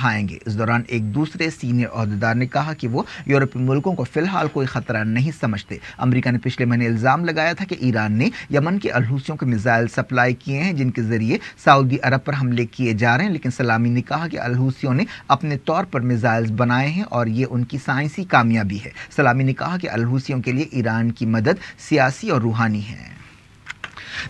بڑھائیں گے۔ اس دوران ایک دوسرے سینئر عہدیدار نے کہا کہ وہ یورپی ملکوں کو فی الحال کوئی خطرہ نہیں سمجھتے۔ امریکہ نے پچھلے مہینے الزام لگایا تھا کہ ایران نے یمن کے الحوثیوں کو میزائل سپلائی کیے ہیں جن کے ذریعے سعودی عرب پر حملے کیے جا رہے ہیں، لیکن سلامی نے کہا کہ الحوثیوں نے اپنے طور پر میزائلز بنائے ہیں اور یہ ان کی سائنسی کامیابی ہے۔ سلامی نے کہا کہ الحوثیوں کے لیے ایران کی مدد سیاسی اور روحانی ہے۔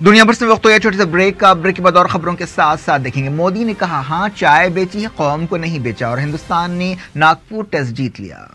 دنیا بھر سے وقت ہو یا چھوٹے سے بریک کا۔ بریک کے بعد اور خبروں کے ساتھ ساتھ دیکھیں گے مودی نے کہا ہاں چائے بیچی ہے، قوم کو نہیں بیچا، اور ہندوستان نے ناگپور ٹیسٹ جیت لیا۔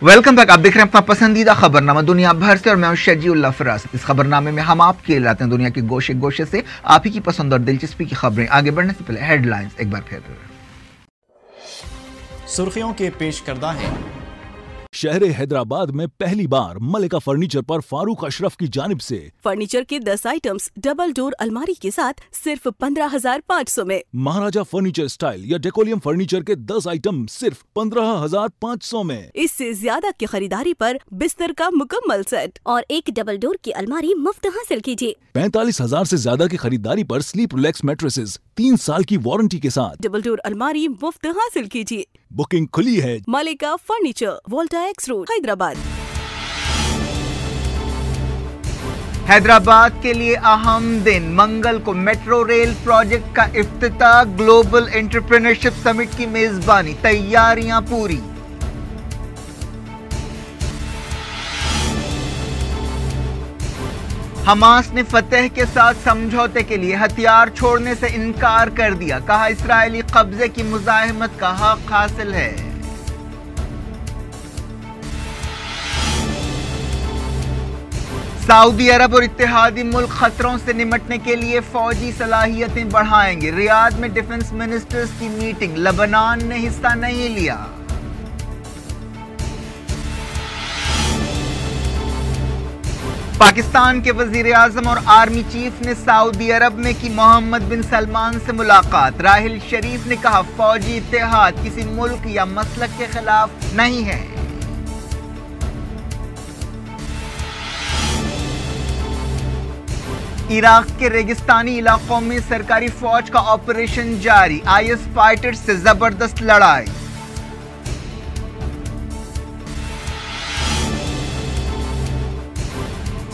ویلکم بیک، آپ دیکھ رہے ہیں اپنا پسندیدہ خبرنامہ دنیا بھر سے، اور میں ہوں شجی اللہ فراز۔ اس خبرنامے میں ہم آپ کے لاتے ہیں دنیا کے گوشے گوشے سے آپ ہی کی پسند اور دلچسپی کی خبریں۔ آگے بڑھنے سے پہلے ہیڈ لائنز ایک بار پھر۔ سرخیوں کے پیش کردہ ہیں۔ شہر حیدرآباد میں پہلی بار ملکہ فرنیچر پر فاروق اشرف کی جانب سے فرنیچر کے 10 آئٹمز ڈبل ڈور الماری کے ساتھ صرف 15,500 میں۔ مہاراجہ فرنیچر سٹائل یا ڈیکولیم فرنیچر کے 10 آئٹم صرف 15,500 میں۔ اس سے زیادہ کی خریداری پر بستر کا مکمل سیٹ اور ایک ڈبل ڈور کی الماری مفت حاصل کیجیے۔ 45,000 سے زیادہ کی خریداری پر سلیپ ریلیکس میٹریسز 3 سال کی وارنٹی کے ساتھ ڈبل ڈور الماری مفت حاصل کیجیے۔ بکنگ کھلی ہے۔ ملکہ فرنیچر، والٹا ایکس روڈ، حیدرآباد۔ حیدرآباد کے لیے اہم دن، منگل کو میٹرو ریل پروجیکٹ کا افتتاح، گلوبل انٹرپرینورشپ سمٹ کی میزبانی، تیاریاں پوری۔ حماس نے فتح کے ساتھ سمجھوتے کے لیے ہتھیار چھوڑنے سے انکار کر دیا، کہا اسرائیلی قبضے کی مزاحمت کا حق حاصل ہے۔ سعودی عرب اور اتحادی ملک خطروں سے نمٹنے کے لیے فوجی صلاحیتیں بڑھائیں گے، ریاض میں ڈیفنس منسٹرز کی میٹنگ، لبنان نے حصہ نہیں لیا۔ پاکستان کے وزیر اعظم اور آرمی چیف نے سعودی عرب میں کی محمد بن سلمان سے ملاقات، راحل شریف نے کہا فوجی اتحاد کسی ملک یا مسلک کے خلاف نہیں ہے۔ عراق کے ریگستانی علاقوں میں سرکاری فوج کا آپریشن جاری، آئی ایس فائٹرز سے زبردست لڑائی۔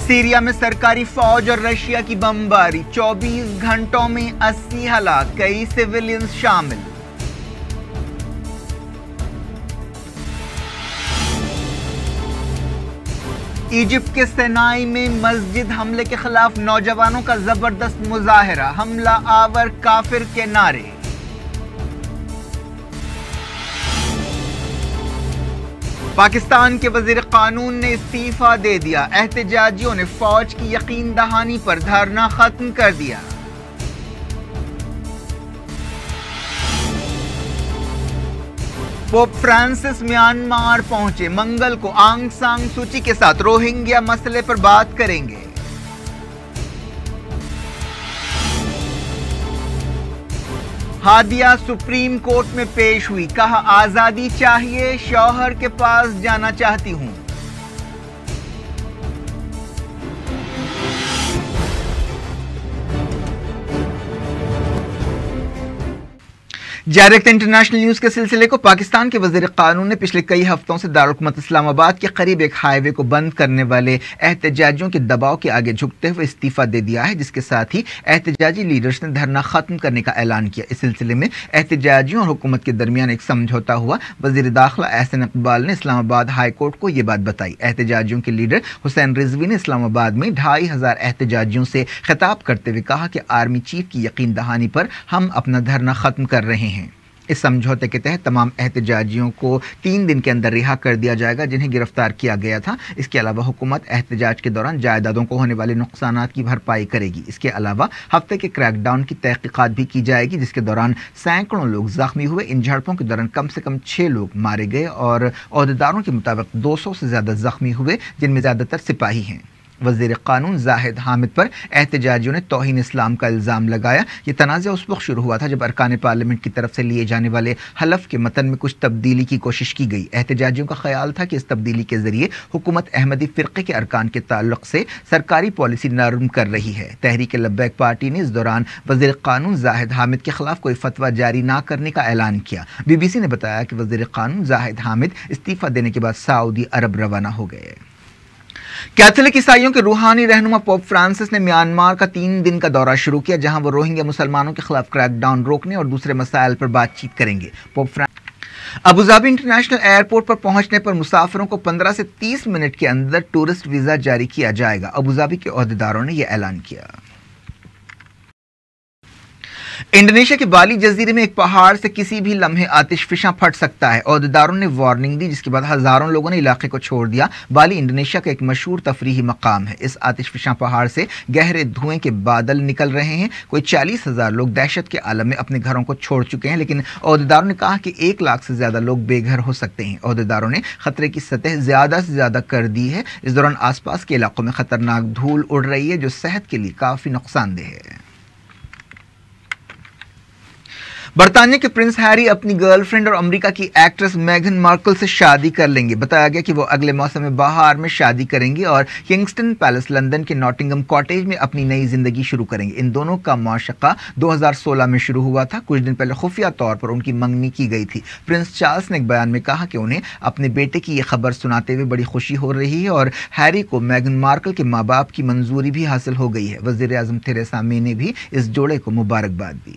سیریا میں سرکاری فوج اور رشیا کی بمباری، 24 گھنٹوں میں 80 ہلاک، کئی سیویلینز شامل۔ ایجپٹ کے سینائی میں مسجد حملے کے خلاف نوجوانوں کا زبردست مظاہرہ، حملہ آور کافر کے نعرے۔ پاکستان کے وزیر قانون نے استعفیٰ دے دیا، احتجاجیوں نے فوج کی یقین دہانی پر دھرنا ختم کر دیا۔ پوپ فرانسس میانمار پہنچے، منگل کو آنگ سان سوچی کے ساتھ روہنگیا مسئلے پر بات کریں گے۔ ہادیہ سپریم کورٹ میں پیش ہوئی، کہا آزادی چاہیے، شوہر کے پاس جانا چاہتی ہوں۔ ڈائریکٹ انٹرنیشنل نیوز کے سلسلے کو پاکستان کے وزیر قانون نے پچھلے کئی ہفتوں سے دارالحکومت اسلام آباد کے قریب ایک ہائی وے کو بند کرنے والے احتجاجیوں کے دباؤ کے آگے جھکتے ہوئے استعفیٰ دے دیا ہے، جس کے ساتھ ہی احتجاجی لیڈرز نے دھرنا ختم کرنے کا اعلان کیا۔ اس سلسلے میں احتجاجیوں اور حکومت کے درمیان ایک سمجھوتا ہوا۔ وزیر داخلہ احسن اقبال نے اسلام آباد ہائی کورٹ کو یہ بات بتائی۔ احتجاجیوں کے لیڈر حسین رضوی نے اسلام آباد میں 2,500 احتجاجیوں سے خطاب کرتے ہوئے کہا کہ آرمی چیف کی یقین دہانی پر ہم اپنا دھرنا ختم کر رہے ہیں۔ اس سمجھوتے کے تحت تمام احتجاجیوں کو 3 دن کے اندر رہا کر دیا جائے گا جنہیں گرفتار کیا گیا تھا۔ اس کے علاوہ حکومت احتجاج کے دوران جائیدادوں کو ہونے والے نقصانات کی بھرپائی کرے گی۔ اس کے علاوہ ہفتے کے کریک ڈاؤن کی تحقیقات بھی کی جائے گی، جس کے دوران سینکڑوں لوگ زخمی ہوئے۔ ان جھڑپوں کے دوران کم سے کم 6 لوگ مارے گئے اور عہدیداروں کے مطابق 200 سے زیادہ زخمی ہوئے، جن میں زیادہ تر سپاہی ہیں۔ وزیر قانون زاہد حامد پر احتجاجیوں نے توہین اسلام کا الزام لگایا۔ یہ تنازع اس وقت شروع ہوا تھا جب ارکان پارلیمنٹ کی طرف سے لیے جانے والے حلف کے متن میں کچھ تبدیلی کی کوشش کی گئی۔ احتجاجیوں کا خیال تھا کہ اس تبدیلی کے ذریعے حکومت احمدی فرقے کے ارکان کے تعلق سے سرکاری پالیسی نرم کر رہی ہے۔ تحریک لبیک پارٹی نے اس دوران وزیر قانون زاہد حامد کے خلاف کوئی فتویٰ جاری نہ کرنے کا اعلان کیا۔ بی بی سی نے بتایا کہ وزیر قانون زاہد حامد استعفیٰ دینے کے بعد سعودی عرب روانہ ہو گئے۔ کیتھولک عیسائیوں کے روحانی رہنما پوپ فرانسس نے میانمار کا 3 دن کا دورہ شروع کیا، جہاں وہ روہنگیا مسلمانوں کے خلاف کریک ڈاؤن روکنے اور دوسرے مسائل پر بات چیت کریں گے۔ پوپ ابوظہبی انٹرنیشنل ایئرپورٹ پر پہنچنے پر مسافروں کو 15 سے 30 منٹ کے اندر ٹورسٹ ویزا جاری کیا جائے گا۔ ابوظہبی کے عہدیداروں نے یہ اعلان کیا۔ انڈونیشیا کے بالی جزیرے میں ایک پہاڑ سے کسی بھی لمحے آتش فشاں پھٹ سکتا ہے۔ عہدیداروں نے وارننگ دی، جس کے بعد ہزاروں لوگوں نے علاقے کو چھوڑ دیا۔ بالی انڈونیشیا کا ایک مشہور تفریحی مقام ہے۔ اس آتش فشاں پہاڑ سے گہرے دھوئیں کے بادل نکل رہے ہیں۔ کوئی 40,000 لوگ دہشت کے عالم میں اپنے گھروں کو چھوڑ چکے ہیں، لیکن عہدیداروں نے کہا کہ 1 لاکھ سے زیادہ لوگ بے گھر ہو سکتے ہیں۔ عہدیداروں نے خطرے کی سطح زیادہ سے زیادہ کر دی ہے۔ اس دوران آس پاس کے علاقوں میں خطرناک دھول اڑ رہی ہے، جو صحت کے لیے کافی نقصان دہ ہے۔ برطانیہ کے پرنس ہیری اپنی گرل فرینڈ اور امریکہ کی ایکٹریس میگن مارکل سے شادی کر لیں گے۔ بتایا گیا کہ وہ اگلے موسم بہار میں شادی کریں گے اور کنگسٹن پیلس لندن کے ناٹنگم کاٹیج میں اپنی نئی زندگی شروع کریں گے۔ ان دونوں کا معاشقہ 2016 میں شروع ہوا تھا۔ کچھ دن پہلے خفیہ طور پر ان کی منگنی کی گئی تھی۔ پرنس چارلس نے ایک بیان میں کہا کہ انہیں اپنے بیٹے کی یہ خبر سناتے ہوئے بڑی خوشی ہو رہی ہے اور ہیری کو میگن مارکل کے ماں باپ کی منظوری بھی حاصل ہو گئی ہے۔ وزیر اعظم تھریسا مے نے بھی اس جوڑے کو مبارکباد دی۔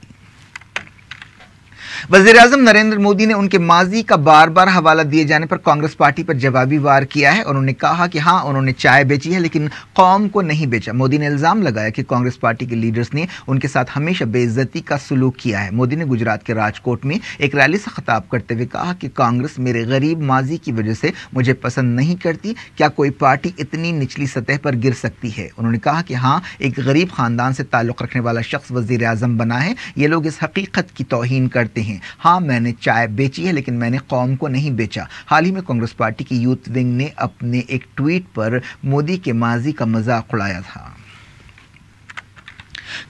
وزیر اعظم نریندر مودی نے ان کے ماضی کا بار بار حوالہ دیے جانے پر کانگریس پارٹی پر جوابی وار کیا ہے اور انہوں نے کہا کہ ہاں، انہوں نے چائے بیچی ہے لیکن قوم کو نہیں بیچا۔ مودی نے الزام لگایا کہ کانگریس پارٹی کے لیڈرز نے ان کے ساتھ ہمیشہ بے عزتی کا سلوک کیا ہے۔ مودی نے گجرات کے راجکوٹ میں ایک ریلی سے خطاب کرتے ہوئے کہا کہ کانگریس میرے غریب ماضی کی وجہ سے مجھے پسند نہیں کرتی۔ کیا کوئی پارٹی اتنی نچلی سطح پر گر سکتی ہے؟ انہوں نے کہا کہ ہاں، ایک غریب خاندان سے تعلق رکھنے والا شخص وزیر اعظم بنا ہے۔ یہ لوگ اس حقیقت کی توہین کرتے ہیں۔ ہاں، میں نے چائے بیچی ہے لیکن میں نے قوم کو نہیں بیچا۔ حال ہی میں کانگریس پارٹی کی یوتھ ونگ نے اپنے ایک ٹویٹ پر مودی کے ماضی کا مذاق اڑایا تھا۔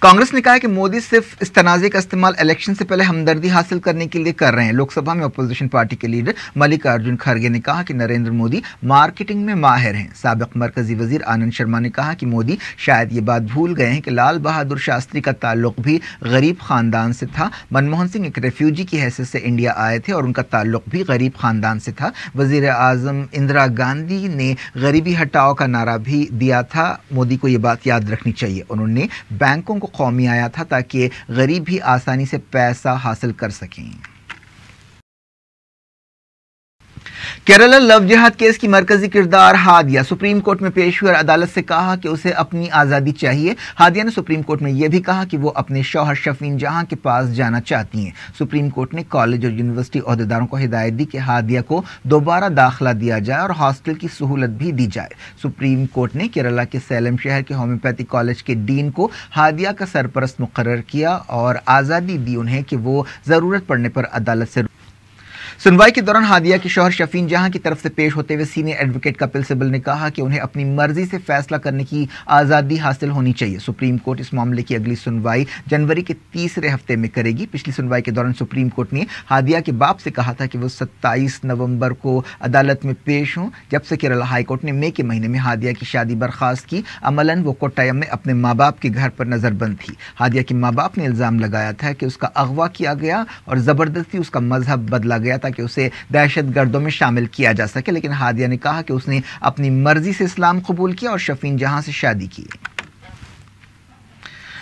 کانگریس نے کہا کہ مودی صرف اس تنازع کا استعمال الیکشن سے پہلے ہمدردی حاصل کرنے کے لیے کر رہے ہیں۔ لوک سبھا میں اپوزیشن پارٹی کے لیڈر ملک ارجن کھرگے نے کہا کہ نریندر مودی مارکیٹنگ میں ماہر ہیں۔ سابق مرکزی وزیر آنند شرما نے کہا کہ مودی شاید یہ بات بھول گئے ہیں کہ لال بہادر شاستری کا تعلق بھی غریب خاندان سے تھا۔ منموہن سنگھ ایک ریفیوجی کی حیثیت سے انڈیا آئے تھے اور ان کا تعلق بھی غریب خاندان سے تھا۔ وزیر اعظم اندرا گاندھی نے غریبی ہٹاؤ کا نعرہ بھی دیا تھا۔ مودی کو یہ بات یاد رکھنی چاہیے۔ انہوں نے بینکوں کو قومی آیا تھا تاکہ غریب بھی آسانی سے پیسہ حاصل کر سکیں۔ کیرالہ لو جہاد کیس کی مرکزی کردار ہادیہ سپریم کورٹ میں پیش ہوئی اور عدالت سے کہا کہ اسے اپنی آزادی چاہیے۔ ہادیہ نے سپریم کورٹ میں یہ بھی کہا کہ وہ اپنے شوہر شفین جہاں کے پاس جانا چاہتی ہیں۔ سپریم کورٹ نے کالج اور یونیورسٹی عہدیداروں کو ہدایت دی کہ ہادیہ کو دوبارہ داخلہ دیا جائے اور ہاسٹل کی سہولت بھی دی جائے۔ سپریم کورٹ نے کیرالہ کے سیلم شہر کے ہومیوپیتھی کالج کے ڈین کو ہادیہ کا سرپرست مقرر کیا اور آزادی دی انہیں کہ وہ ضرورت پڑنے پر عدالت سے سنوائی کے دوران ہادیہ کے شوہر شفین جہاں کی طرف سے پیش ہوتے ہوئے سینئر ایڈوکیٹ کپل سبل نے کہا کہ انہیں اپنی مرضی سے فیصلہ کرنے کی آزادی حاصل ہونی چاہیے۔ سپریم کورٹ اس معاملے کی اگلی سنوائی جنوری کے تیسرے ہفتے میں کرے گی۔ پچھلی سنوائی کے دوران سپریم کورٹ نے ہادیہ کے باپ سے کہا تھا کہ وہ 27 نومبر کو عدالت میں پیش ہوں۔ جب سے کیرالہ ہائی کورٹ نے مئی کے مہینے میں ہادیہ کی شادی برخاست کی، عملاً وہ کوٹایم میں اپنے ماں باپ کے گھر پر نظر بند تھی۔ ہادیہ کے ماں باپ نے الزام لگایا تھا کہ اس کا اغوا کیا گیا اور زبردستی اس کا مذہب بدلا گیا تاکہ اسے دہشت گردوں میں شامل کیا جا سکے، لیکن ہادیہ نے کہا کہ اس نے اپنی مرضی سے اسلام قبول کیا اور شفین جہاں سے شادی کی۔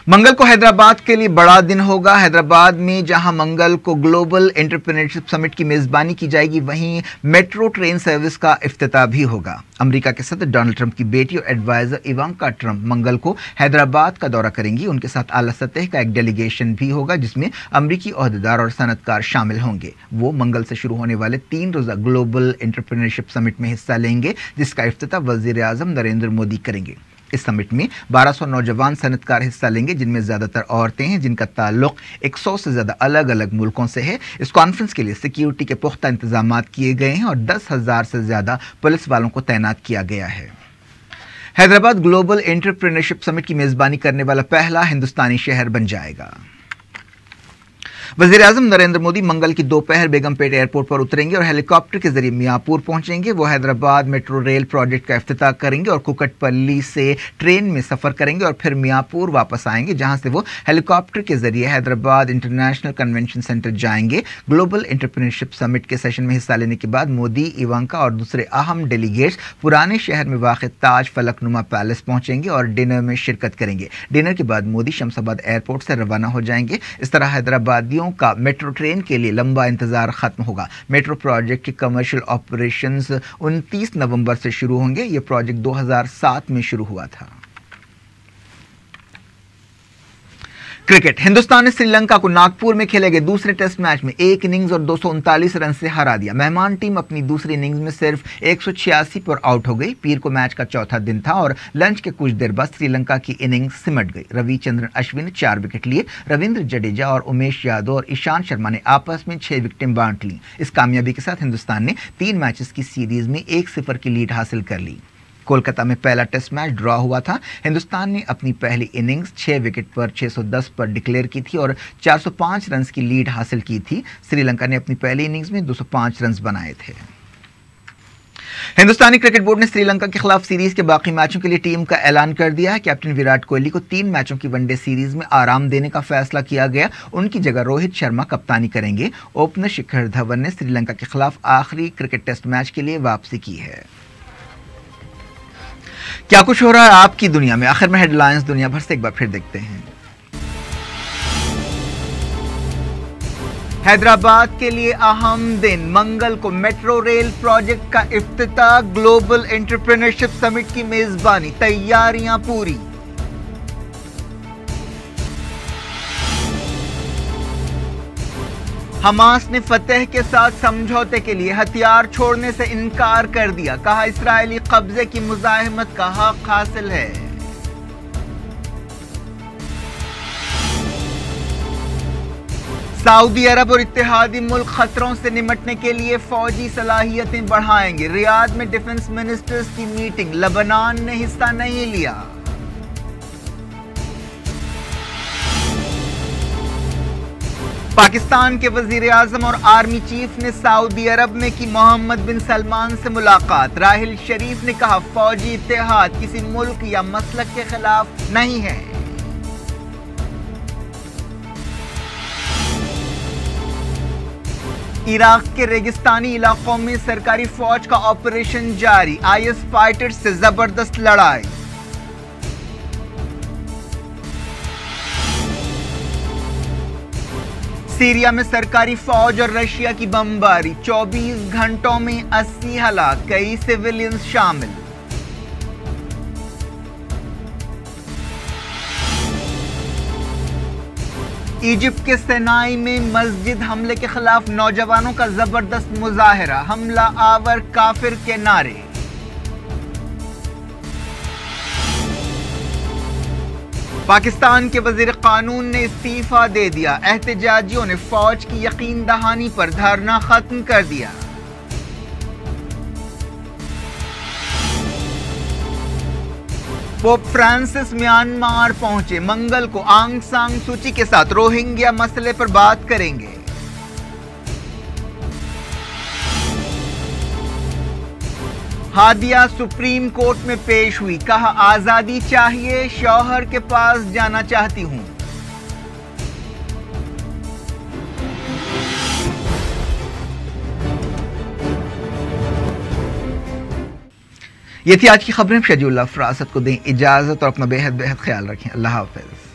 منگل کو حیدرآباد کے لیے بڑا دن ہوگا۔ حیدرآباد میں جہاں منگل کو گلوبل انٹرپرینیورشپ سمٹ کی میزبانی کی جائے گی، وہیں میٹرو ٹرین سروس کا افتتاح بھی ہوگا۔ امریکہ کے صدر ڈونلڈ ٹرمپ کی بیٹی اور ایڈوائزر ایوانکا ٹرمپ منگل کو حیدرآباد کا دورہ کریں گی۔ ان کے ساتھ اعلیٰ سطح کا ایک ڈیلیگیشن بھی ہوگا جس میں امریکی عہدیدار اور صنعت کار شامل ہوں گے۔ وہ منگل سے شروع ہونے والے 3 روزہ گلوبل انٹرپرینیورشپ سمٹ میں حصہ لیں گے، جس کا افتتاح وزیر اعظم نریندر مودی کریں گے۔ اس سمٹ میں 1200 نوجوان صنعت کار حصہ لیں گے، جن میں زیادہ تر عورتیں ہیں، جن کا تعلق 100 سے زیادہ الگ الگ ملکوں سے ہے۔ اس کانفرنس کے لیے سیکیورٹی کے پختہ انتظامات کیے گئے ہیں اور 10,000 سے زیادہ پولیس والوں کو تعینات کیا گیا ہے۔ حیدرآباد گلوبل انٹرپرینورشپ سمٹ کی میزبانی کرنے والا پہلا ہندوستانی شہر بن جائے گا۔ وزیر اعظم نریندر مودی منگل کی دوپہر بیگم پیٹ ایئرپورٹ پر اتریں گے اور ہیلی کاپٹر کے ذریعے میاپور پہنچیں گے۔ وہ حیدرآباد میٹرو ریل پروجیکٹ کا افتتاح کریں گے اور کوکٹ پلی سے ٹرین میں سفر کریں گے اور پھر میاپور واپس آئیں گے، جہاں سے وہ ہیلی کاپٹر کے ذریعے حیدرآباد انٹرنیشنل کنونشن سینٹر جائیں گے۔ گلوبل انٹرپرینورشپ سمٹ کے سیشن میں حصہ لینے کے بعد مودی، ایوانکا اور دوسرے اہم ڈیلیگیٹس پرانے شہر میں واقع تاج فلک نما پیلس پہنچیں گے اور ڈنر میں شرکت کریں گے۔ ڈنر کے بعد مودی شمس آباد ایئرپورٹ سے روانہ ہو جائیں گے۔ اس طرح حیدرآبادیوں کا میٹرو ٹرین کے لیے لمبا انتظار ختم ہوگا۔ میٹرو پروجیکٹ کے کمرشل آپریشنز 29 نومبر سے شروع ہوں گے۔ یہ پروجیکٹ 2007 میں شروع ہوا تھا۔ کرکٹ، ہندوستان نے سری لنکا کو ناگپور میں کھیلے گئے دوسرے ٹیسٹ میچ میں 1 اننگز اور 239 رن سے ہرا دیا۔ مہمان ٹیم اپنی دوسری اننگز میں صرف 186 پر آؤٹ ہو گئی۔ پیر کو میچ کا چوتھا دن تھا اور لنچ کے کچھ دیر بعد سری لنکا کی اننگ سمٹ گئی۔ روی چندرن اشون نے 4 وکٹ لیے۔ رویندر جڈیجا اور امیش یادو اور ایشانت شرما نے آپس میں 6 وکٹیں بانٹ لیں۔ اس کامیابی کے ساتھ ہندوستان نے 3 میچز کی سیریز میں 1-0 کی لیڈ حاصل کر لی۔ کولکتہ میں پہلا ٹیسٹ میچ ڈرا ہوا تھا۔ ہندوستان نے اپنی پہلی اننگز 6 وکٹ پر 610 پر ڈکلیئر کی تھی اور 405 رنز کی لیڈ حاصل کی تھی۔ سری لنکا نے اپنی پہلی اننگز میں 205 رنز بنائے تھے۔ ہندوستانی کرکٹ بورڈ نے سری لنکا کے خلاف سیریز کے باقی میچوں کے لیے ٹیم کا اعلان کر دیا ہے۔ کیپٹن وراٹ کوہلی کو 3 میچوں کی ون ڈے سیریز میں آرام دینے کا فیصلہ کیا گیا۔ ان کی جگہ روہت شرما کپتانی کریں گے۔ اوپنر شکھر دھون نے سری لنکا کے خلاف آخری کرکٹ ٹیسٹ میچ کے لیے واپسی کی ہے۔ کیا کچھ ہو رہا ہے آپ کی دنیا میں؟ آخر میں ہیڈ لائنز دنیا بھر سے ایک بار پھر دیکھتے ہیں۔ حیدرآباد کے لیے اہم دن، منگل کو میٹرو ریل پروجیکٹ کا افتتاح، گلوبل انٹرپرینورشپ سمٹ کی میزبانی، تیاریاں پوری۔ حماس نے فتح کے ساتھ سمجھوتے کے لیے ہتھیار چھوڑنے سے انکار کر دیا، کہا اسرائیلی قبضے کی مزاحمت کا حق حاصل ہے۔ سعودی عرب اور اتحادی ملک خطروں سے نمٹنے کے لیے فوجی صلاحیتیں بڑھائیں گے۔ ریاض میں ڈیفنس منسٹرز کی میٹنگ، لبنان نے حصہ نہیں لیا۔ پاکستان کے وزیر اعظم اور آرمی چیف نے سعودی عرب میں کی محمد بن سلمان سے ملاقات۔ راحل شریف نے کہا فوجی اتحاد کسی ملک یا مسلک کے خلاف نہیں ہے۔ عراق کے ریگستانی علاقوں میں سرکاری فوج کا آپریشن جاری، IS فائٹرز سے زبردست لڑائی۔ سیریا میں سرکاری فوج اور رشیا کی بمباری، 24 گھنٹوں میں 80 ہلاک، کئی سیویلینز شامل۔ ایجپٹ کے سینائی میں مسجد حملے کے خلاف نوجوانوں کا زبردست مظاہرہ، حملہ آور کافر کے نعرے۔ پاکستان کے وزیر قانون نے استعفیٰ دے دیا، احتجاجیوں نے فوج کی یقین دہانی پر دھرنا ختم کر دیا۔ پوپ فرانسس میانمار پہنچے، منگل کو آنگ سان سوچی کے ساتھ روہنگیا مسئلے پر بات کریں گے۔ ہادیہ سپریم کورٹ میں پیش ہوئی، کہا آزادی چاہیے، شوہر کے پاس جانا چاہتی ہوں۔ یہ تھی آج کی خبریں۔ شجی اللہ فراست کو دیں اجازت اور اپنا بے حد خیال رکھیں۔ اللہ حافظ۔